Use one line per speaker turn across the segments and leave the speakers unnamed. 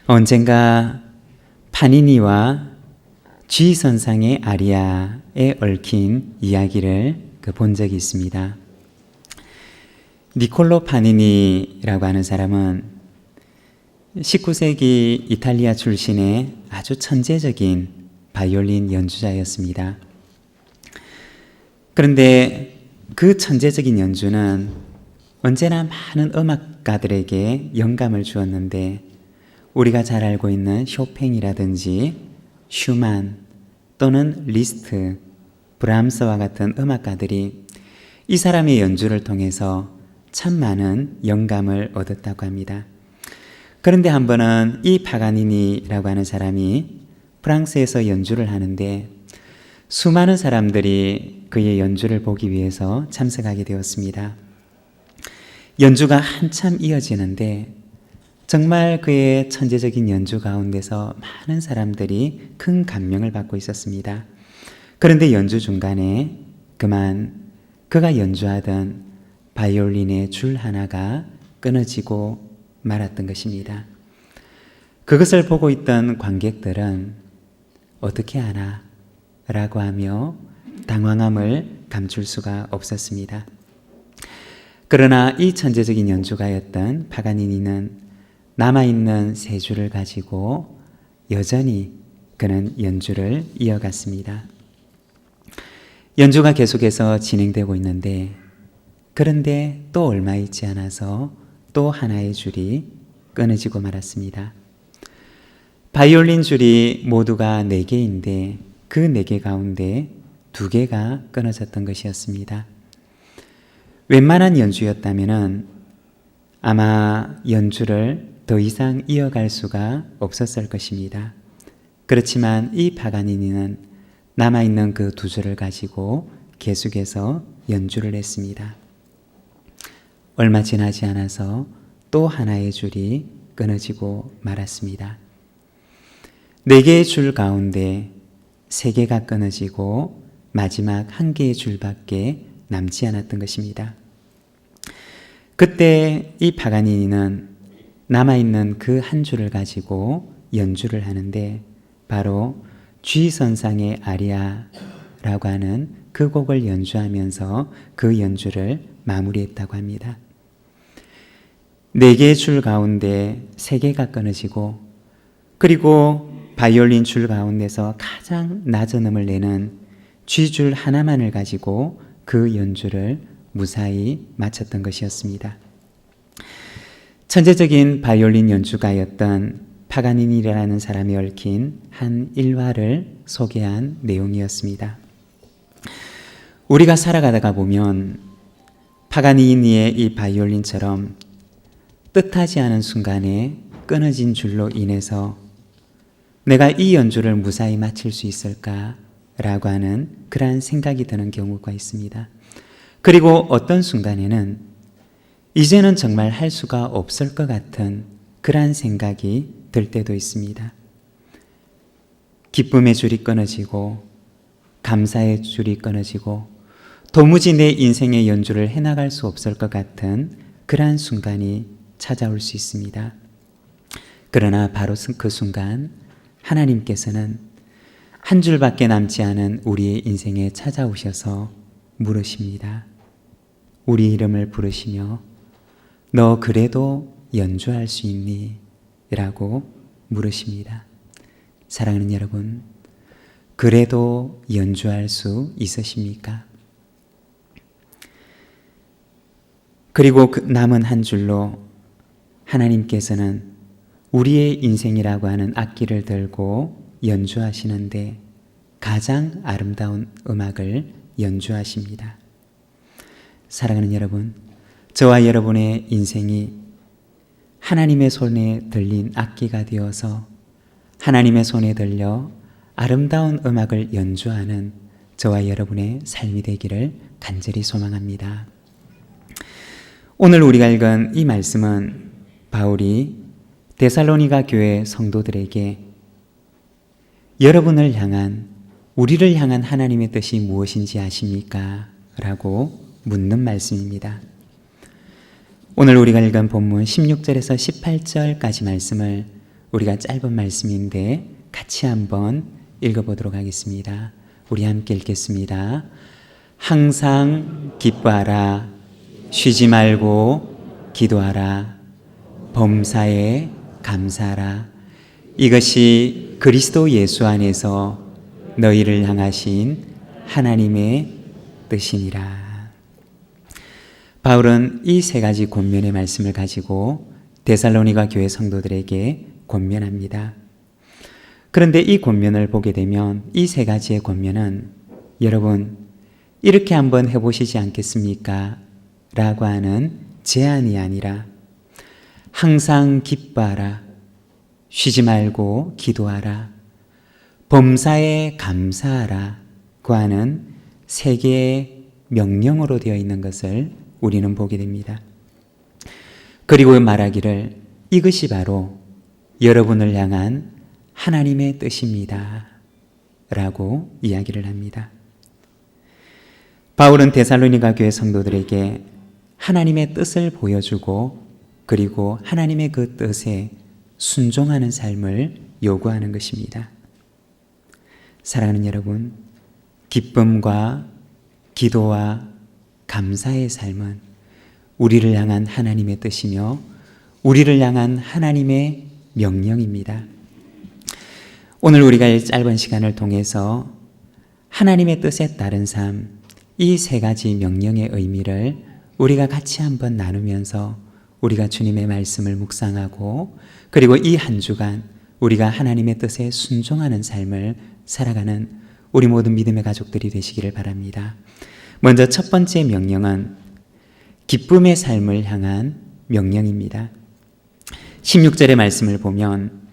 언젠가 파니니와 G선상의 아리아에 얽힌 이야기를 본 적이 있습니다. 니콜로 파니니라고 하는 사람은 19세기 이탈리아 출신의 아주 천재적인 바이올린 연주자였습니다. 그런데 그 천재적인 연주는 언제나 많은 음악가들에게 영감을 주었는데, 우리가 잘 알고 있는 쇼팽이라든지 슈만 또는 리스트, 브람스와 같은 음악가들이 이 사람의 연주를 통해서 참 많은 영감을 얻었다고 합니다. 그런데 한 번은 이 파가니니라고 하는 사람이 프랑스에서 연주를 하는데 수많은 사람들이 그의 연주를 보기 위해서 참석하게 되었습니다. 연주가 한참 이어지는데 정말 그의 천재적인 연주 가운데서 많은 사람들이 큰 감명을 받고 있었습니다. 그런데 연주 중간에 그만 그가 연주하던 바이올린의 줄 하나가 끊어지고 말았던 것입니다. 그것을 보고 있던 관객들은 어떻게 하나? 라고 하며 당황함을 감출 수가 없었습니다. 그러나 이 천재적인 연주가였던 파가니니는 남아있는 세 줄을 가지고 여전히 그는 연주를 이어갔습니다. 연주가 계속해서 진행되고 있는데, 그런데 또 얼마 있지 않아서 또 하나의 줄이 끊어지고 말았습니다. 바이올린 줄이 모두가 4개인데 그 4개 가운데 2개가 끊어졌던 것이었습니다. 웬만한 연주였다면 아마 연주를 더 이상 이어갈 수가 없었을 것입니다. 그렇지만 이 파가니니는 남아있는 그 2줄을 가지고 계속해서 연주를 했습니다. 얼마 지나지 않아서 또 하나의 줄이 끊어지고 말았습니다. 4개의 줄 가운데 3개가 끊어지고 마지막 1개의 줄밖에 남지 않았던 것입니다. 그때 이 파가니니는 남아있는 그 한 줄을 가지고 연주를 하는데 바로 G선상의 아리아라고 하는 그 곡을 연주하면서 그 연주를 마무리했다고 합니다. 4개의 줄 가운데 3개가 끊어지고, 그리고 바이올린 줄 가운데서 가장 낮은 음을 내는 G줄 하나만을 가지고 그 연주를 무사히 마쳤던 것이었습니다. 천재적인 바이올린 연주가였던 파가니니라는 사람이 얽힌 한 일화를 소개한 내용이었습니다. 우리가 살아가다가 보면 파가니니의 이 바이올린처럼 뜻하지 않은 순간에 끊어진 줄로 인해서 내가 이 연주를 무사히 마칠 수 있을까라고 하는 그러한 생각이 드는 경우가 있습니다. 그리고 어떤 순간에는 이제는 정말 할 수가 없을 것 같은 그러한 생각이 들 때도 있습니다. 기쁨의 줄이 끊어지고 감사의 줄이 끊어지고 도무지 내 인생의 연주를 해나갈 수 없을 것 같은 그러한 순간이 찾아올 수 있습니다. 그러나 바로 그 순간 하나님께서는 한 줄밖에 남지 않은 우리의 인생에 찾아오셔서 물으십니다. 우리 이름을 부르시며 너 그래도 연주할 수 있니? 라고 물으십니다. 사랑하는 여러분, 그래도 연주할 수 있으십니까? 그리고 그 남은 한 줄로 하나님께서는 우리의 인생이라고 하는 악기를 들고 연주하시는데 가장 아름다운 음악을 연주하십니다. 사랑하는 여러분, 저와 여러분의 인생이 하나님의 손에 들린 악기가 되어서 하나님의 손에 들려 아름다운 음악을 연주하는 저와 여러분의 삶이 되기를 간절히 소망합니다. 오늘 우리가 읽은 이 말씀은 바울이 데살로니가 교회 성도들에게 여러분을 향한, 우리를 향한 하나님의 뜻이 무엇인지 아십니까? 라고 묻는 말씀입니다. 오늘 우리가 읽은 본문 16절에서 18절까지 말씀을 우리가 짧은 말씀인데 같이 한번 읽어보도록 하겠습니다. 우리 함께 읽겠습니다. 항상 기뻐하라. 쉬지 말고 기도하라. 범사에 감사하라. 이것이 그리스도 예수 안에서 너희를 향하신 하나님의 뜻이니라. 바울은 이 세 가지 권면의 말씀을 가지고 데살로니가 교회 성도들에게 권면합니다. 그런데 이 권면을 보게 되면 이 세 가지의 권면은 여러분 이렇게 한번 해보시지 않겠습니까? 라고 하는 제안이 아니라 항상 기뻐하라. 쉬지 말고 기도하라. 범사에 감사하라고 하는 세 개의 명령으로 되어 있는 것을 우리는 보게 됩니다. 그리고 말하기를 이것이 바로 여러분을 향한 하나님의 뜻입니다. 라고 이야기를 합니다. 바울은 데살로니가 교회 성도들에게 하나님의 뜻을 보여주고 그리고 하나님의 그 뜻에 순종하는 삶을 요구하는 것입니다. 사랑하는 여러분, 기쁨과 기도와 감사의 삶은 우리를 향한 하나님의 뜻이며 우리를 향한 하나님의 명령입니다. 오늘 우리가 이 짧은 시간을 통해서 하나님의 뜻에 따른 삶, 이 세 가지 명령의 의미를 우리가 같이 한번 나누면서 우리가 주님의 말씀을 묵상하고 그리고 이 한 주간 우리가 하나님의 뜻에 순종하는 삶을 살아가는 우리 모든 믿음의 가족들이 되시기를 바랍니다. 먼저 첫 번째 명령은 기쁨의 삶을 향한 명령입니다. 16절의 말씀을 보면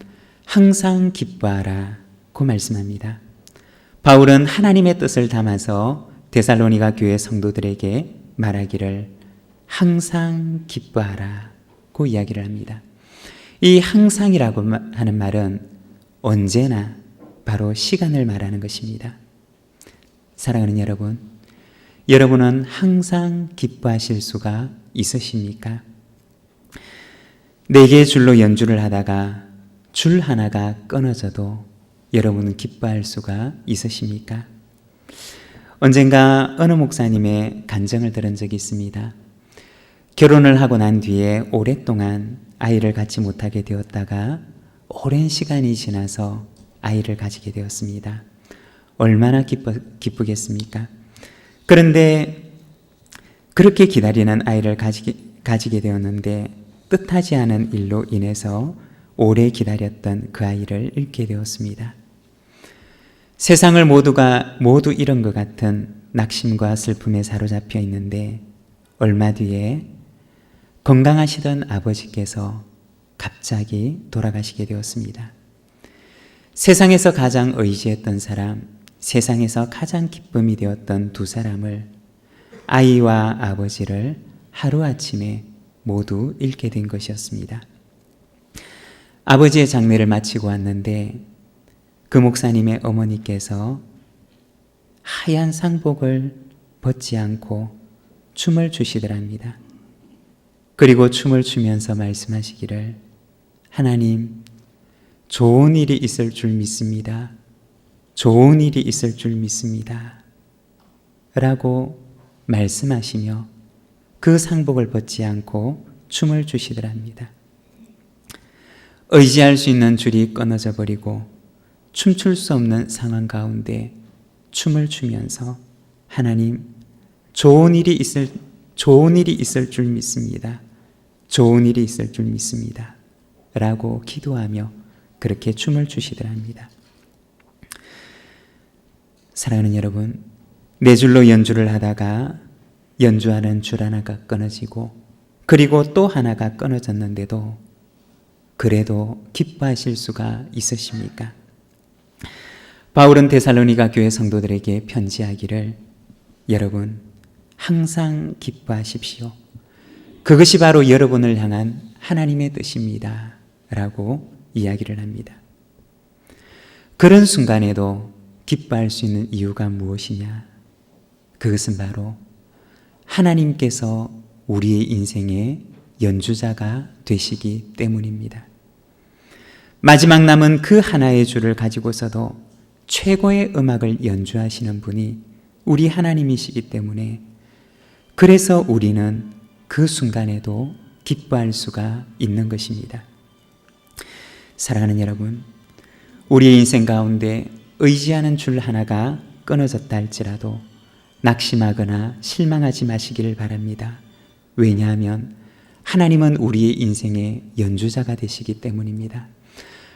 항상 기뻐하라고 말씀합니다. 바울은 하나님의 뜻을 담아서 데살로니가 교회 성도들에게 말하기를 항상 기뻐하라고 이야기를 합니다. 이 항상이라고 하는 말은 언제나 바로 시간을 말하는 것입니다. 사랑하는 여러분, 여러분은 항상 기뻐하실 수가 있으십니까? 4개의 줄로 연주를 하다가 줄 하나가 끊어져도 여러분은 기뻐할 수가 있으십니까? 언젠가 어느 목사님의 간증을 들은 적이 있습니다. 결혼을 하고 난 뒤에 오랫동안 아이를 갖지 못하게 되었다가 오랜 시간이 지나서 아이를 가지게 되었습니다. 얼마나 기쁘겠습니까? 그런데 그렇게 기다리는 아이를 가지게 되었는데 뜻하지 않은 일로 인해서 오래 기다렸던 그 아이를 잃게 되었습니다. 세상을 모두 잃은 것 같은 낙심과 슬픔에 사로잡혀 있는데 얼마 뒤에 건강하시던 아버지께서 갑자기 돌아가시게 되었습니다. 세상에서 가장 의지했던 사람, 세상에서 가장 기쁨이 되었던 두 사람을, 아이와 아버지를 하루아침에 모두 잃게 된 것이었습니다. 아버지의 장례를 마치고 왔는데 그 목사님의 어머니께서 하얀 상복을 벗지 않고 춤을 추시더랍니다. 그리고 춤을 추면서 말씀하시기를 하나님, 좋은 일이 있을 줄 믿습니다. 좋은 일이 있을 줄 믿습니다. 라고 말씀하시며 그 상복을 벗지 않고 춤을 추시더랍니다. 의지할 수 있는 줄이 끊어져 버리고 춤출 수 없는 상황 가운데 춤을 추면서 하나님, 좋은 일이 있을 줄 믿습니다. 좋은 일이 있을 줄 믿습니다. 라고 기도하며 그렇게 춤을 추시더랍니다. 사랑하는 여러분, 4줄로 연주를 하다가 연주하는 줄 하나가 끊어지고 그리고 또 하나가 끊어졌는데도 그래도 기뻐하실 수가 있으십니까? 바울은 데살로니가 교회 성도들에게 편지하기를 여러분 항상 기뻐하십시오. 그것이 바로 여러분을 향한 하나님의 뜻입니다. 라고 이야기를 합니다. 그런 순간에도 기뻐할 수 있는 이유가 무엇이냐? 그것은 바로 하나님께서 우리의 인생의 연주자가 되시기 때문입니다. 마지막 남은 그 하나의 줄을 가지고서도 최고의 음악을 연주하시는 분이 우리 하나님이시기 때문에, 그래서 우리는 그 순간에도 기뻐할 수가 있는 것입니다. 사랑하는 여러분, 우리의 인생 가운데 의지하는 줄 하나가 끊어졌다 할지라도 낙심하거나 실망하지 마시기를 바랍니다. 왜냐하면 하나님은 우리의 인생의 연주자가 되시기 때문입니다.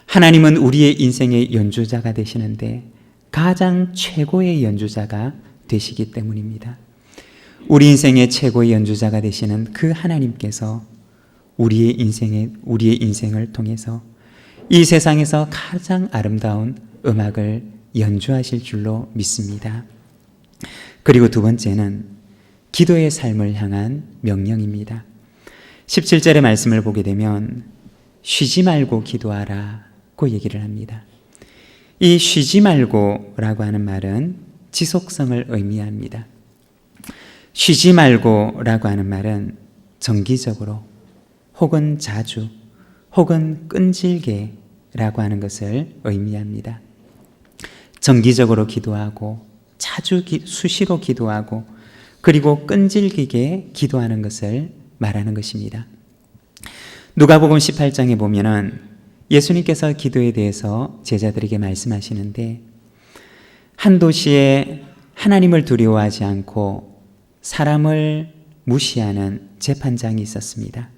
하나님은 우리의 인생의 연주자가 되시는데 가장 최고의 연주자가 되시기 때문입니다. 우리 인생의 최고의 연주자가 되시는 그 하나님께서 우리의 인생을 통해서 이 세상에서 가장 아름다운 음악을 연주하실 줄로 믿습니다. 그리고 두 번째는 기도의 삶을 향한 명령입니다. 17절의 말씀을 보게 되면 쉬지 말고 기도하라고 얘기를 합니다. 이 쉬지 말고라고 하는 말은 지속성을 의미합니다. 쉬지 말고라고 하는 말은 정기적으로 혹은 자주 혹은 끈질게라고 하는 것을 의미합니다. 정기적으로 기도하고 자주 수시로 기도하고 그리고 끈질기게 기도하는 것을 말하는 것입니다. 누가복음 18장에 보면은 예수님께서 기도에 대해서 제자들에게 말씀하시는데, 한 도시에 하나님을 두려워하지 않고 사람을 무시하는 재판장이 있었습니다.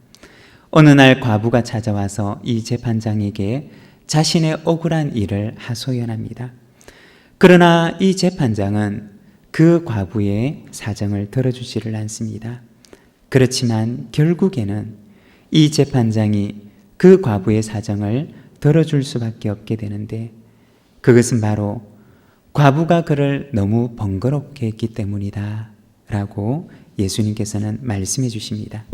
어느 날 과부가 찾아와서 이 재판장에게 자신의 억울한 일을 하소연합니다. 그러나 이 재판장은 그 과부의 사정을 들어주지를 않습니다. 그렇지만 결국에는 이 재판장이 그 과부의 사정을 들어줄 수밖에 없게 되는데, 그것은 바로 과부가 그를 너무 번거롭게 했기 때문이다 라고 예수님께서는 말씀해 주십니다.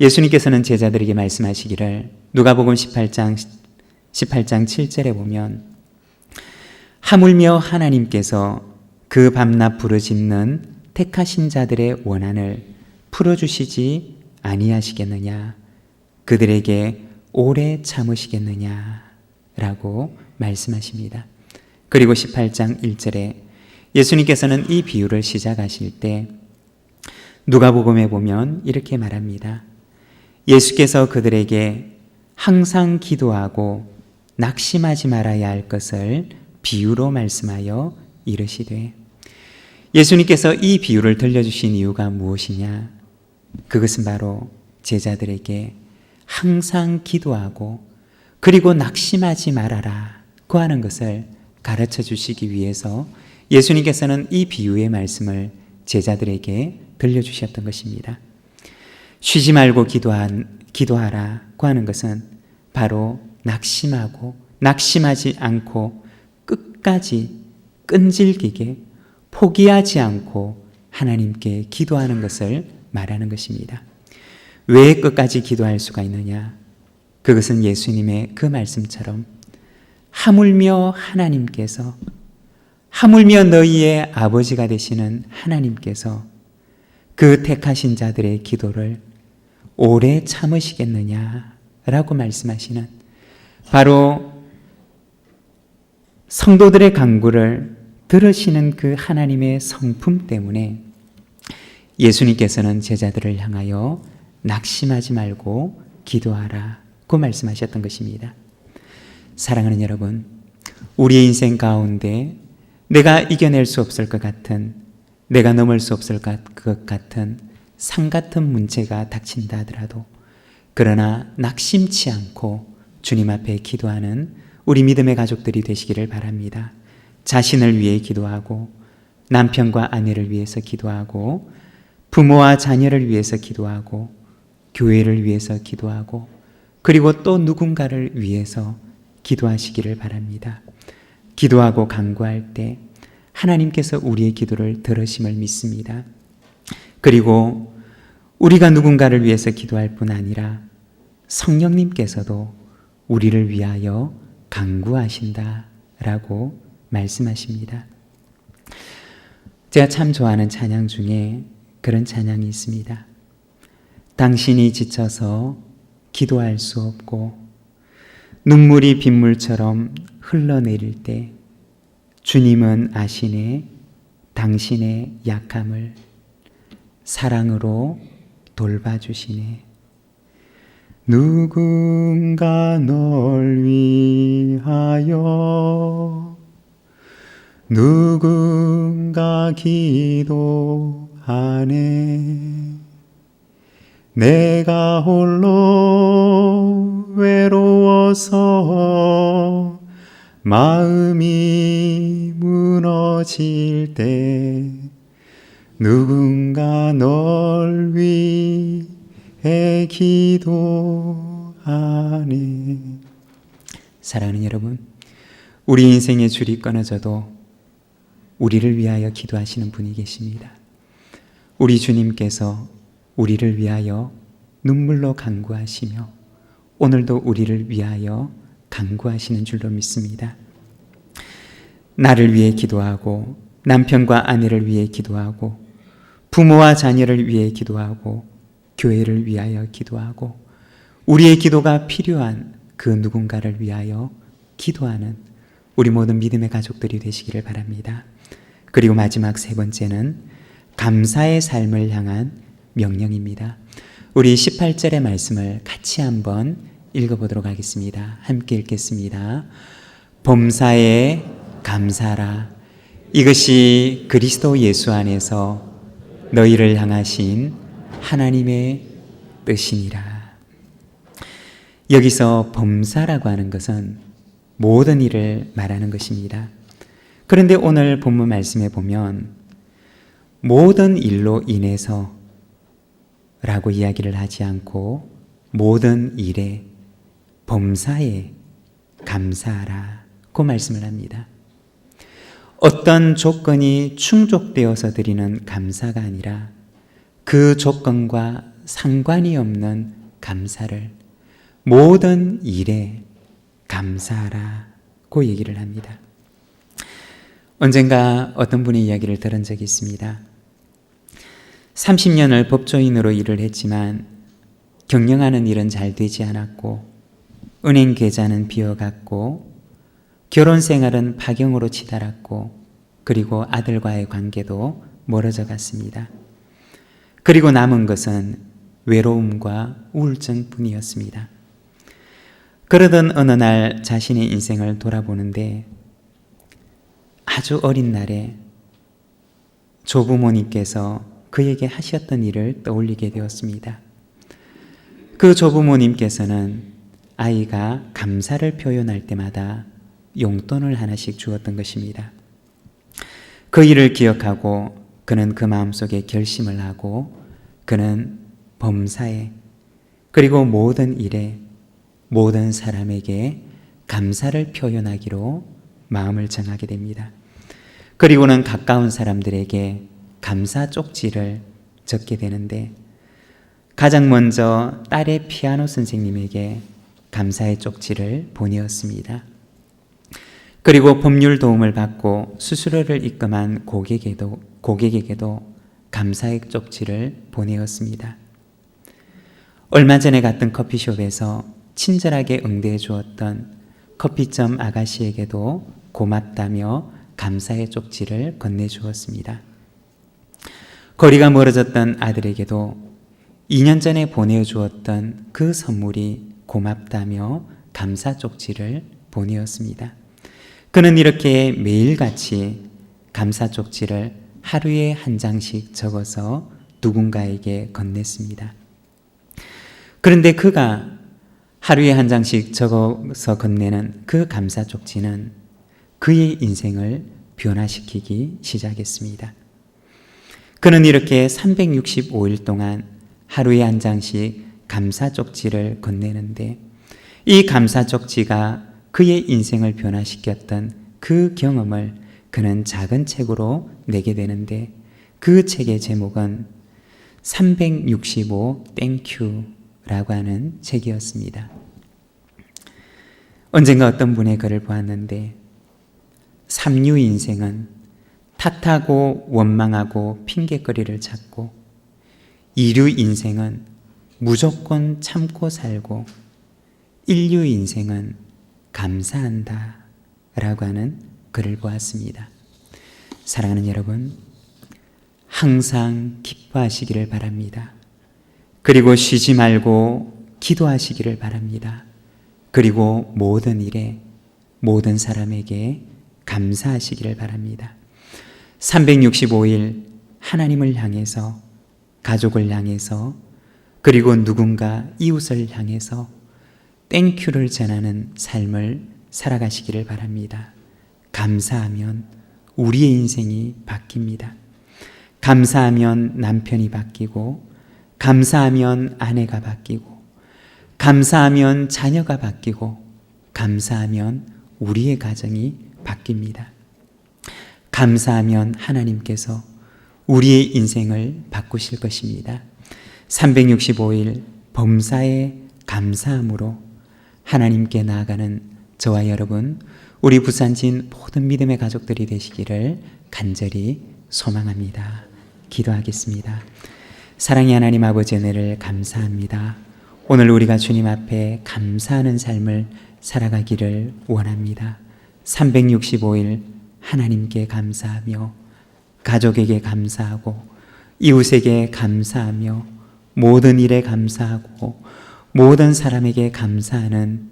예수님께서는 제자들에게 말씀하시기를 누가복음 18장 7절에 보면, 하물며 하나님께서 그 밤낮 부르짖는 택하신 자들의 원한을 풀어주시지 아니하시겠느냐, 그들에게 오래 참으시겠느냐 라고 말씀하십니다. 그리고 18장 1절에 예수님께서는 이 비유를 시작하실 때 누가복음에 보면 이렇게 말합니다. 예수께서 그들에게 항상 기도하고 낙심하지 말아야 할 것을 비유로 말씀하여 이르시되, 예수님께서 이 비유를 들려주신 이유가 무엇이냐? 그것은 바로 제자들에게 항상 기도하고 그리고 낙심하지 말아라고 하는 것을 가르쳐 주시기 위해서 예수님께서는 이 비유의 말씀을 제자들에게 들려주셨던 것입니다. 쉬지 말고 기도하라고 하는 것은 바로 낙심하고 낙심하지 않고 끝까지 끈질기게 포기하지 않고 하나님께 기도하는 것을 말하는 것입니다. 왜 끝까지 기도할 수가 있느냐? 그것은 예수님의 그 말씀처럼 하물며 하나님께서, 하물며 너희의 아버지가 되시는 하나님께서 그 택하신 자들의 기도를 오래 참으시겠느냐라고 말씀하시는, 바로 성도들의 간구를 들으시는 그 하나님의 성품 때문에 예수님께서는 제자들을 향하여 낙심하지 말고 기도하라고 말씀하셨던 것입니다. 사랑하는 여러분, 우리의 인생 가운데 내가 이겨낼 수 없을 것 같은, 내가 넘을 수 없을 것 같은 산 같은 문제가 닥친다 하더라도, 그러나 낙심치 않고 주님 앞에 기도하는 우리 믿음의 가족들이 되시기를 바랍니다. 자신을 위해 기도하고, 남편과 아내를 위해서 기도하고, 부모와 자녀를 위해서 기도하고, 교회를 위해서 기도하고, 그리고 또 누군가를 위해서 기도하시기를 바랍니다. 기도하고 간구할 때 하나님께서 우리의 기도를 들으심을 믿습니다. 그리고 우리가 누군가를 위해서 기도할 뿐 아니라 성령님께서도 우리를 위하여 간구하신다라고 말씀하십니다. 제가 참 좋아하는 찬양 중에 그런 찬양이 있습니다. 당신이 지쳐서 기도할 수 없고 눈물이 빗물처럼 흘러내릴 때 주님은 아시네 당신의 약함을 사랑으로 돌봐주시네. 누군가 널 위하여 누군가 기도하네. 내가 홀로 외로워서 마음이 무너질 때 누군가 널 위해 기도하네. 사랑하는 여러분, 우리 인생의 줄이 끊어져도 우리를 위하여 기도하시는 분이 계십니다. 우리 주님께서 우리를 위하여 눈물로 간구하시며 오늘도 우리를 위하여 간구하시는 줄로 믿습니다. 나를 위해 기도하고 남편과 아내를 위해 기도하고 부모와 자녀를 위해 기도하고 교회를 위하여 기도하고 우리의 기도가 필요한 그 누군가를 위하여 기도하는 우리 모든 믿음의 가족들이 되시기를 바랍니다. 그리고 마지막 세 번째는 감사의 삶을 향한 명령입니다. 우리 18절의 말씀을 같이 한번 읽어보도록 하겠습니다. 함께 읽겠습니다. 범사에 감사하라. 이것이 그리스도 예수 안에서 너희를 향하신 하나님의 뜻이니라. 여기서 범사라고 하는 것은 모든 일을 말하는 것입니다. 그런데 오늘 본문 말씀에 보면 모든 일로 인해서 라고 이야기를 하지 않고 모든 일에 범사에 감사하라고 말씀을 합니다. 어떤 조건이 충족되어서 드리는 감사가 아니라 그 조건과 상관이 없는 감사를 모든 일에 감사하라고 얘기를 합니다. 언젠가 어떤 분의 이야기를 들은 적이 있습니다. 30년을 법조인으로 일을 했지만 경영하는 일은 잘 되지 않았고 은행 계좌는 비어갔고 결혼 생활은 파경으로 치달았고 그리고 아들과의 관계도 멀어져 갔습니다. 그리고 남은 것은 외로움과 우울증뿐이었습니다. 그러던 어느 날 자신의 인생을 돌아보는데 아주 어린 날에 조부모님께서 그에게 하셨던 일을 떠올리게 되었습니다. 그 조부모님께서는 아이가 감사를 표현할 때마다 용돈을 하나씩 주었던 것입니다. 그 일을 기억하고 그는 그 마음속에 결심을 하고 그는 범사에 그리고 모든 일에 모든 사람에게 감사를 표현하기로 마음을 정하게 됩니다. 그리고는 가까운 사람들에게 감사 쪽지를 적게 되는데 가장 먼저 딸의 피아노 선생님에게 감사의 쪽지를 보내었습니다. 그리고 법률 도움을 받고 수수료를 입금한 고객에게도 감사의 쪽지를 보내었습니다. 얼마 전에 갔던 커피숍에서 친절하게 응대해 주었던 커피점 아가씨에게도 고맙다며 감사의 쪽지를 건네주었습니다. 거리가 멀어졌던 아들에게도 2년 전에 보내주었던 그 선물이 고맙다며 감사 쪽지를 보내었습니다. 그는 이렇게 매일같이 감사 쪽지를 하루에 한 장씩 적어서 누군가에게 건넸습니다. 그런데 그가 하루에 한 장씩 적어서 건네는 그 감사 쪽지는 그의 인생을 변화시키기 시작했습니다. 그는 이렇게 365일 동안 하루에 한 장씩 감사 쪽지를 건네는데 이 감사 쪽지가 그의 인생을 변화시켰던 그 경험을 그는 작은 책으로 내게 되는데 그 책의 제목은 365 땡큐라고 하는 책이었습니다. 언젠가 어떤 분의 글을 보았는데 삼류 인생은 탓하고 원망하고 핑계거리를 찾고 이류 인생은 무조건 참고 살고 일류 인생은 감사한다 라고 하는 글을 보았습니다. 사랑하는 여러분, 항상 기뻐하시기를 바랍니다. 그리고 쉬지 말고 기도하시기를 바랍니다. 그리고 모든 일에 모든 사람에게 감사하시기를 바랍니다. 365일 하나님을 향해서, 가족을 향해서, 그리고 누군가 이웃을 향해서 땡큐를 전하는 삶을 살아가시기를 바랍니다. 감사하면 우리의 인생이 바뀝니다. 감사하면 남편이 바뀌고, 감사하면 아내가 바뀌고, 감사하면 자녀가 바뀌고, 감사하면 우리의 가정이 바뀝니다. 감사하면 하나님께서 우리의 인생을 바꾸실 것입니다. 365일 범사에 감사함으로 하나님께 나아가는 저와 여러분, 우리 부산진 모든 믿음의 가족들이 되시기를 간절히 소망합니다. 기도하겠습니다. 사랑의 하나님 아버지, 은혜를 감사합니다. 오늘 우리가 주님 앞에 감사하는 삶을 살아가기를 원합니다. 365일 하나님께 감사하며, 가족에게 감사하고, 이웃에게 감사하며, 모든 일에 감사하고, 모든 사람에게 감사하는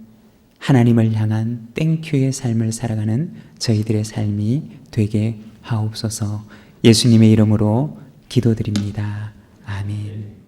하나님을 향한 땡큐의 삶을 살아가는 저희들의 삶이 되게 하옵소서. 예수님의 이름으로 기도드립니다. 아멘.